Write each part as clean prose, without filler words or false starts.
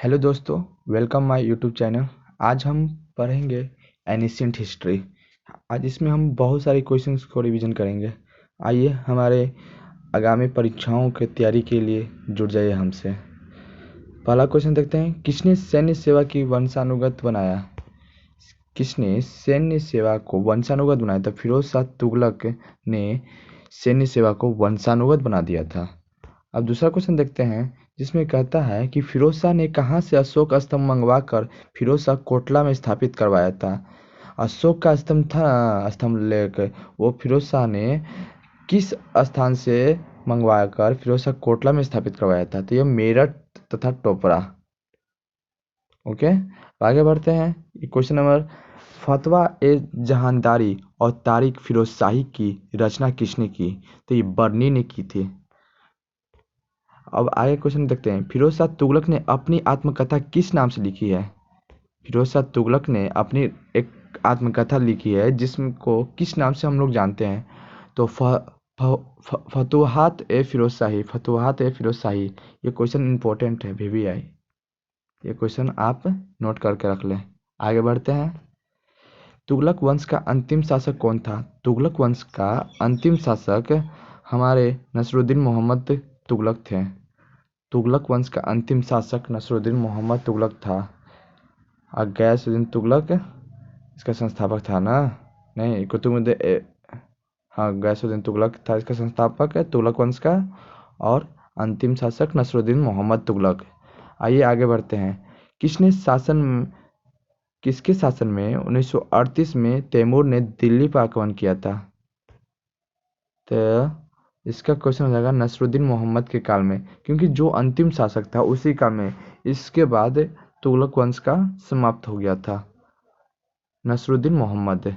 Hello दोस्तों, welcome my YouTube channel. आज हम पढ़ेंगे एनिशिएंट हिस्ट्री। आज इसमें हम बहुत सारे क्वेश्चंस को रिवीजन करेंगे। आइए हमारे आगामी परीक्षाओं की तैयारी के लिए जुड़ जाइए हमसे। पहला क्वेश्चन देखते हैं, किसने सैन्य सेवा की वंशानुगत बनाया? किसने सैन्य सेवा को वंशानुगत बनाया था? फिरोज शाह तुगलक ने सैन्य सेवा को वंशानुगत बना दिया था। अब दूसरा क्वेश्चन देखते हैं, जिसमें कहता है कि फिरोज शाह ने कहाँ से अशोक स्तंभ मंगवाकर फिरोज शाह कोटला में स्थापित करवाया था? अशोक का स्तंभ था, स्तंभ लेकर वो फिरोज शाह ने किस स्थान से मंगवाकर फिरोज शाह कोटला में स्थापित करवाया था? तो यह मेरठ तथा टोपरा। ओके, आगे बढ़ते हैं। क्वेश्चन नंबर, फतवा ए जहानदारी और तारिक फिरोज शाही की रचना किसने की? तो ये बर्नी ने की थी। अब आगे क्वेश्चन देखते हैं, फिरोज शाह तुगलक ने अपनी आत्मकथा किस नाम से लिखी है? फिरोज शाह तुगलक ने अपनी एक आत्मकथा लिखी है जिसको किस नाम से हम लोग जानते हैं? तो फतुहात ए फिरोज शाही, फतुहात ए फिरोज शाही। ये क्वेश्चन इंपॉर्टेंट है, VVI। ये क्वेश्चन आप नोट करके रख लें। आगे बढ़ते हैं, तुगलक वंश का अंतिम शासक कौन था? तुगलक वंश का अंतिम शासक हमारे नसरुद्दीन मोहम्मद तुगलक थे। तुगलक वंश का अंतिम शासक नसरुद्दीन मोहम्मद तुगलक था। और गयासुद्दीन तुगलक इसका संस्थापक था ना? नहीं, हाँ, गयासुद्दीन तुगलक था इसका संस्थापक है, तुगलक वंश का। और अंतिम शासक नसरुद्दीन मोहम्मद तुगलक। आइए आगे बढ़ते हैं, किसके शासन में 1938 में तैमूर ने दिल्ली पर आक्रमण किया था? तो इसका क्वेश्चन हो जाएगा नसरुद्दीन मोहम्मद के काल में, क्योंकि जो अंतिम शासक था उसी काल में। इसके बाद तुगलक वंश का समाप्त हो गया था। नसरुद्दीन मोहम्मद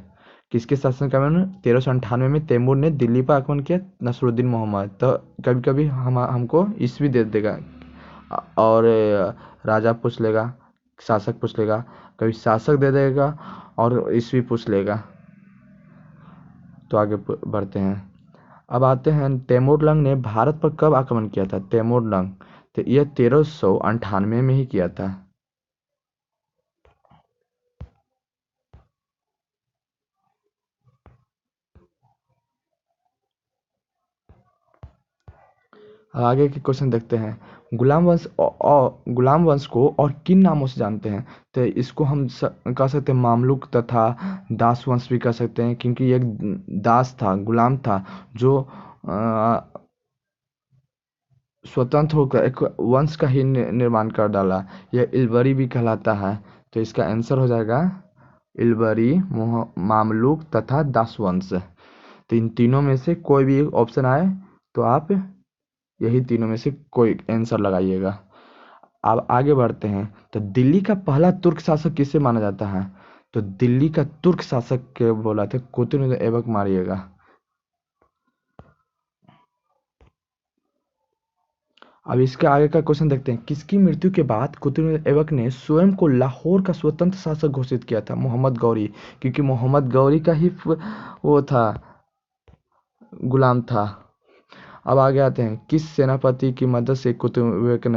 किसके शासन काल में? 1398 में तैमूर ने दिल्ली पर आक्रमण किया, नसरुद्दीन मोहम्मद। तो कभी कभी हमको ईस्वी दे देगा और राजा पूछ लेगा, शासक पूछ लेगा, कभी शासक दे देगा और ईस्वी पूछ लेगा। तो आगे बढ़ते हैं। अब आते हैं, तैमूरलंग ने भारत पर कब आक्रमण किया था? तैमूरलंग तो यह 1398 में ही किया था। आगे के क्वेश्चन देखते हैं, गुलाम वंश को और किन नामों से जानते हैं? तो इसको हम कह सकते हैं मामलुक तथा दास वंश भी कह सकते हैं, क्योंकि एक दास था, गुलाम था, जो स्वतंत्र होकर एक वंश का ही निर्माण कर डाला। यह इल्बरी भी कहलाता है। तो इसका आंसर हो जाएगा इल्बरी, मामलुक तथा दासवंश। तो इन तीनों में से कोई भी ऑप्शन आए तो आप यही तीनों में से कोई आंसर लगाइएगा। अब आगे बढ़ते हैं, तो दिल्ली का पहला तुर्क शासक किसे माना जाता है? तो दिल्ली का तुर्क शासक के बोला थे कुतुब ऐबक। मारिएगा। अब इसके आगे का क्वेश्चन देखते हैं, किसकी मृत्यु के बाद कुतुब ऐबक ने स्वयं को लाहौर का स्वतंत्र शासक घोषित किया था? मोहम्मद गौरी, क्योंकि मोहम्मद गौरी का ही वो था, गुलाम था। अब आगे आते हैं, किस सेनापति की मदद से कुतुबुद्दीन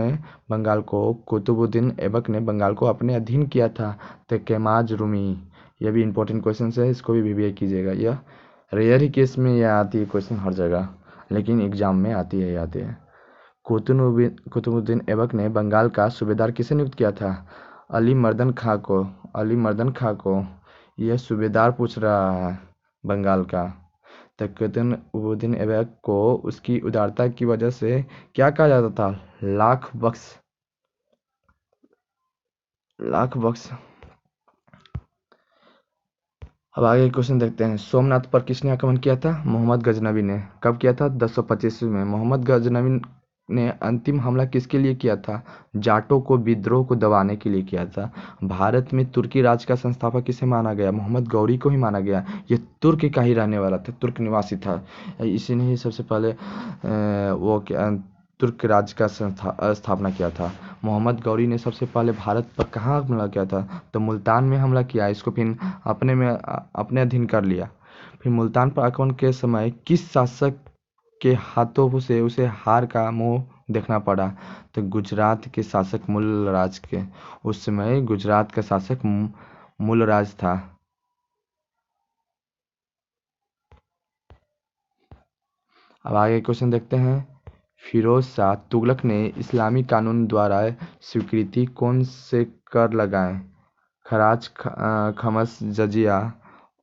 ऐबक ने बंगाल को अपने अधीन किया था? तो केमाज रूमी। यह भी इंपॉर्टेंट क्वेश्चन है, इसको भी VVI कीजिएगा। यह रेयर ही केस में यह आती है क्वेश्चन हर जगह, लेकिन एग्जाम में आती है, आती है। कुतुबुद्दीन ऐबक ने बंगाल का सूबेदार किसे नियुक्त किया था? अली मर्दन खां को। अली मर्दन खां को यह सूबेदार पूछ रहा है बंगाल का। कुतुबुद्दीन ऐबक को उसकी उदारता की वजह से क्या कहा जाता था? लाख बख्श, लाख बख्श। अब आगे क्वेश्चन देखते हैं, सोमनाथ पर किसने आक्रमण किया था? मोहम्मद गजनवी ने। कब किया था? 1025 में। मोहम्मद गजनवी ने अंतिम हमला किसके लिए किया था? जाटों को, विद्रोह को दबाने के लिए किया था। भारत में तुर्की राज का संस्थापक किसे माना गया? मोहम्मद गौरी को ही माना गया। ये तुर्क का ही रहने वाला था, तुर्क निवासी था। इसी ने ही सबसे पहले तुर्क राज का स्थापना किया था। मोहम्मद गौरी ने सबसे पहले भारत पर कहाँ हमला किया था? तो मुल्तान में हमला किया, इसको फिर अपने अधीन कर लिया। फिर मुल्तान पर आक्रमण के समय किस शासक के हाथों से उसे हार का मुंह देखना पड़ा। तो गुजरात के शासक मूलराज के, उस समय गुजरात का शासक मूलराज था। अब आगे क्वेश्चन देखते हैं। फिरोज शाह तुगलक ने इस्लामी कानून द्वारा स्वीकृति कौन से कर लगाए? खराज, खमस, जजिया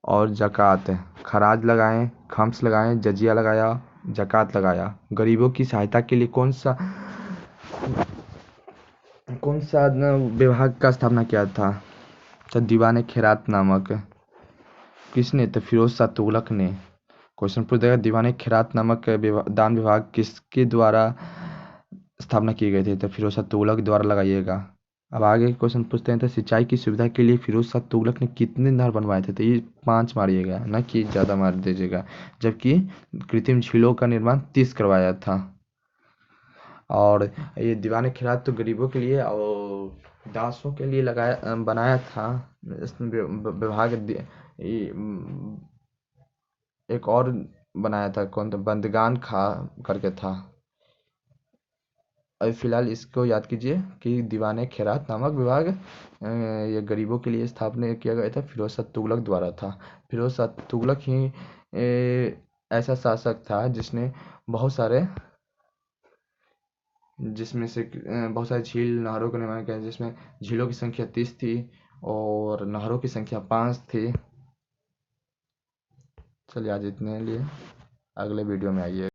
और जक़ात। खराज लगाए, खम्स लगाए, जजिया लगाया, जक़ात लगाया। गरीबों की सहायता के लिए कौन सा विभाग का स्थापना किया था? तो दीवान खैरात नामक। किसने? तो फिरोज शाह तुगलक ने। क्वेश्चन पूछ देगा दीवान खैरात नामक दान विभाग किसके द्वारा स्थापना की गई थी? तो फिरोज शाह तुगलक द्वारा लगाइएगा। अब आगे क्वेश्चन पूछते हैं। तो सिंचाई की सुविधा के लिए फिरोज शाह तुगलक ने कितने नहर बनवाए थे? तो ये 5 मारिएगा, न कि ज़्यादा मार दीजिएगा। जबकि कृत्रिम झीलों का निर्माण 30 करवाया था। और ये दीवान खैरात तो गरीबों के लिए और दासों के लिए बनाया था। इसमें विभाग एक और बनाया था, कौन था? बंदगान खा करके था। अभी फिलहाल इसको याद कीजिए कि दीवान खैरात नामक विभाग ये गरीबों के लिए स्थापना किया गया था, फिरोज शाह तुगलक द्वारा था। फिरोज शाह तुगलक ही ऐसा शासक था जिसने बहुत सारे जिसमें से बहुत सारी झील नहरों का निर्माण किया, जिसमें झीलों की संख्या 30 थी और नहरों की संख्या 5 थी। चलिए आज इतने लिए, अगले वीडियो में आइए।